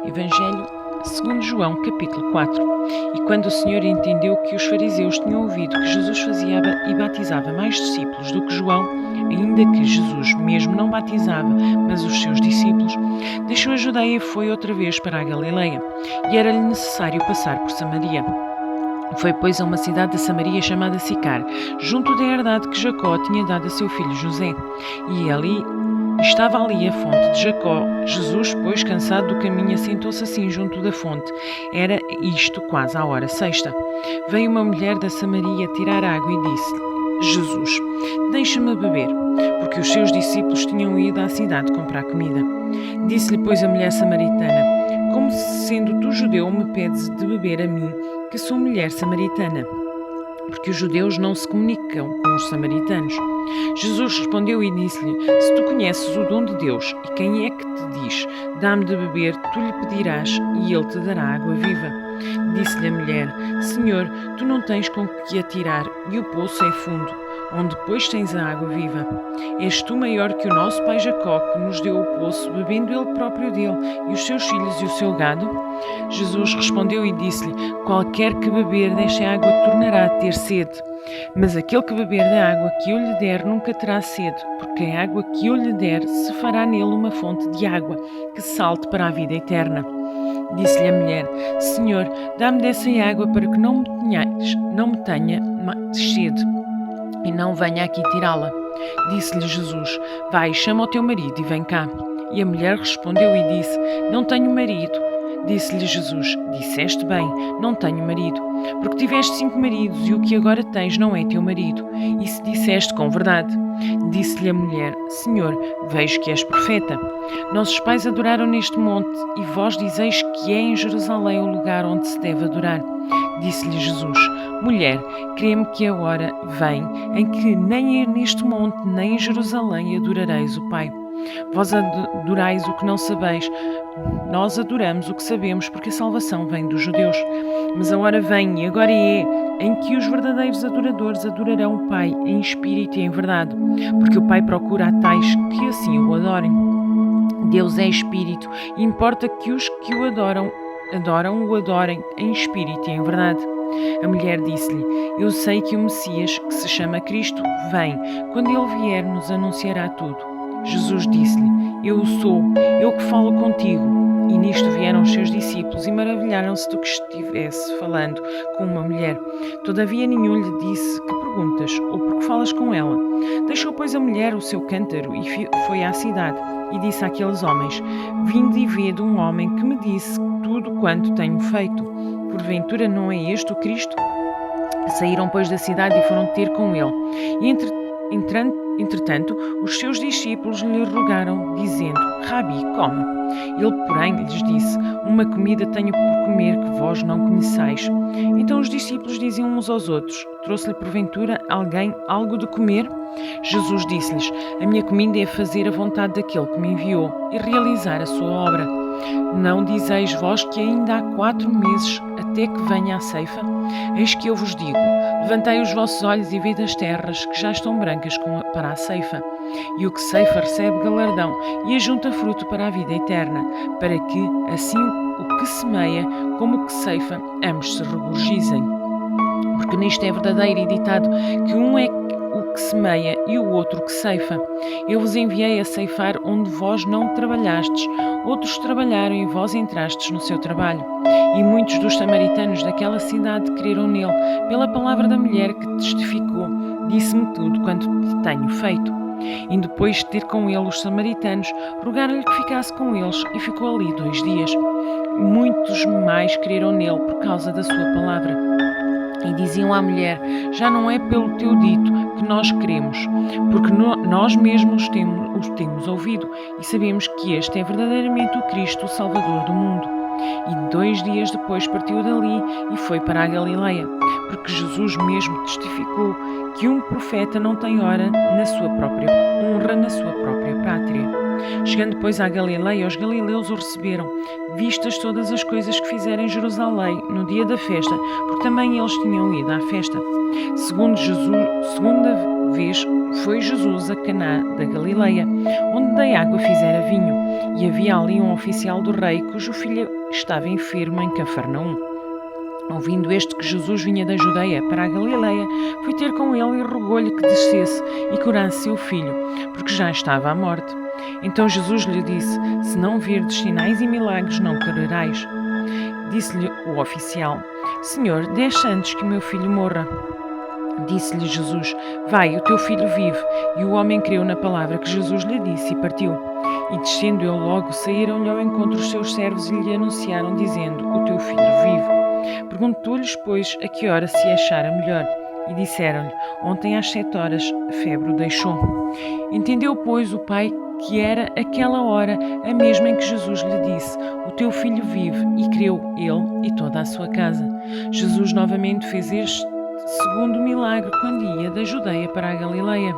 Evangelho segundo João, capítulo 4. E quando o Senhor entendeu que os fariseus tinham ouvido que Jesus fazia e batizava mais discípulos do que João, ainda que Jesus mesmo não batizava, mas os seus discípulos, deixou a Judeia e foi outra vez para a Galileia, e era-lhe necessário passar por Samaria. Foi, pois, a uma cidade da Samaria chamada Sicar, junto da herdade que Jacó tinha dado a seu filho José. Estava ali a fonte de Jacó. Jesus, pois, cansado do caminho, assentou-se assim junto da fonte. Era isto quase à hora sexta. Veio uma mulher da Samaria tirar água e disse-lhe: Jesus, deixa-me beber, porque os seus discípulos tinham ido à cidade comprar comida. Disse-lhe, pois, a mulher samaritana: como sendo tu judeu me pedes de beber a mim, que sou mulher samaritana? Porque os judeus não se comunicam com os samaritanos. Jesus respondeu e disse-lhe: se tu conheces o dom de Deus, e quem é que te diz, dá-me de beber, tu lhe pedirás, e ele te dará água viva. Disse-lhe a mulher: Senhor, tu não tens com que atirar, e o poço é fundo, onde depois tens a água viva. És tu maior que o nosso pai Jacó, que nos deu o poço, bebendo ele próprio dele, e os seus filhos e o seu gado? Jesus respondeu e disse-lhe: qualquer que beber desta água tornará a ter sede. Mas aquele que beber da água que eu lhe der nunca terá sede, porque a água que eu lhe der se fará nele uma fonte de água, que salte para a vida eterna. Disse-lhe a mulher: Senhor, dá-me dessa água para que não me tenha mais sede, e não venha aqui tirá-la. Disse-lhe Jesus: vai, chama o teu marido e vem cá. E a mulher respondeu e disse: não tenho marido. Disse-lhe Jesus: disseste bem, não tenho marido, porque tiveste 5 maridos e o que agora tens não é teu marido. E se disseste com verdade. Disse-lhe a mulher: Senhor, vejo que és profeta. Nossos pais adoraram neste monte, e vós dizeis que é em Jerusalém o lugar onde se deve adorar. Disse-lhe Jesus: mulher, crê-me que a hora vem em que nem neste monte nem em Jerusalém adorareis o Pai. Vós adorais o que não sabeis, nós adoramos o que sabemos, porque a salvação vem dos judeus. Mas a hora vem, e agora é, em que os verdadeiros adoradores adorarão o Pai em espírito e em verdade, porque o Pai procura a tais que assim o adorem. Deus é espírito, e importa que os que o adorem em espírito e em verdade. A mulher disse-lhe: eu sei que o Messias, que se chama Cristo, vem. Quando ele vier, nos anunciará tudo. Jesus disse-lhe: eu o sou, eu que falo contigo. E nisto vieram os seus discípulos e maravilharam-se do que estivesse falando com uma mulher. Todavia nenhum lhe disse: que perguntas, ou porque falas com ela? Deixou, pois, a mulher o seu cântaro e foi à cidade, e disse àqueles homens: vinde e vede um homem que me disse tudo quanto tenho feito. Porventura não é este o Cristo? Saíram, pois, da cidade e foram ter com ele. E entretanto, os seus discípulos lhe rogaram, dizendo: Rabi, come. Ele, porém, lhes disse: uma comida tenho por comer que vós não conheceis. Então os discípulos diziam uns aos outros: trouxe-lhe porventura alguém algo de comer? Jesus disse-lhes: a minha comida é fazer a vontade daquele que me enviou e realizar a sua obra. Não dizeis vós que ainda há 4 meses até que venha a ceifa? Eis que eu vos digo: levantai os vossos olhos e vede as terras que já estão brancas para a ceifa. E o que ceifa recebe galardão e ajunta fruto para a vida eterna, para que, assim, o que semeia como o que ceifa, ambos se regozijem. Porque nisto é verdadeiro e ditado que um é o que semeia e o outro o que ceifa. Eu vos enviei a ceifar onde vós não trabalhastes, outros trabalharam e vós entrastes no seu trabalho. E muitos dos samaritanos daquela cidade creram nele, pela palavra da mulher que testificou: disse-me tudo quanto tenho feito. E depois de ter com ele os samaritanos, rogaram-lhe que ficasse com eles, e ficou ali 2 dias. Muitos mais creram nele por causa da sua palavra. E diziam à mulher: já não é pelo teu dito que nós cremos, porque nós mesmos os temos ouvido, e sabemos que este é verdadeiramente o Cristo, o Salvador do mundo. E 2 dias depois partiu dali e foi para a Galileia, porque Jesus mesmo testificou que um profeta não tem honra na sua própria pátria. Chegando, pois, à Galileia, os galileus o receberam, vistas todas as coisas que fizeram em Jerusalém no dia da festa, porque também eles tinham ido à festa. Segunda vez Foi Jesus a Caná da Galileia, onde da água fizera vinho, e havia ali um oficial do rei, cujo filho estava enfermo em Cafarnaum. Ouvindo este que Jesus vinha da Judeia para a Galileia, foi ter com ele e rogou-lhe que descesse e curasse seu filho, porque já estava à morte. Então Jesus lhe disse: Se não virdes sinais e milagres, não crereis. Disse-lhe o oficial: Senhor, deixa antes que o meu filho morra. Disse-lhe Jesus: Vai, o teu filho vive. E o homem creu na palavra que Jesus lhe disse e partiu. E descendo ele logo, saíram-lhe ao encontro os seus servos e lhe anunciaram, dizendo: O teu filho vive. Perguntou-lhes, pois, a que hora se achara melhor. E disseram-lhe: Ontem às 7 horas a febre o deixou. Entendeu, pois, o pai que era aquela hora a mesma em que Jesus lhe disse: O teu filho vive, e creu ele e toda a sua casa. Jesus novamente fez este segundo milagre quando ia da Judeia para a Galileia.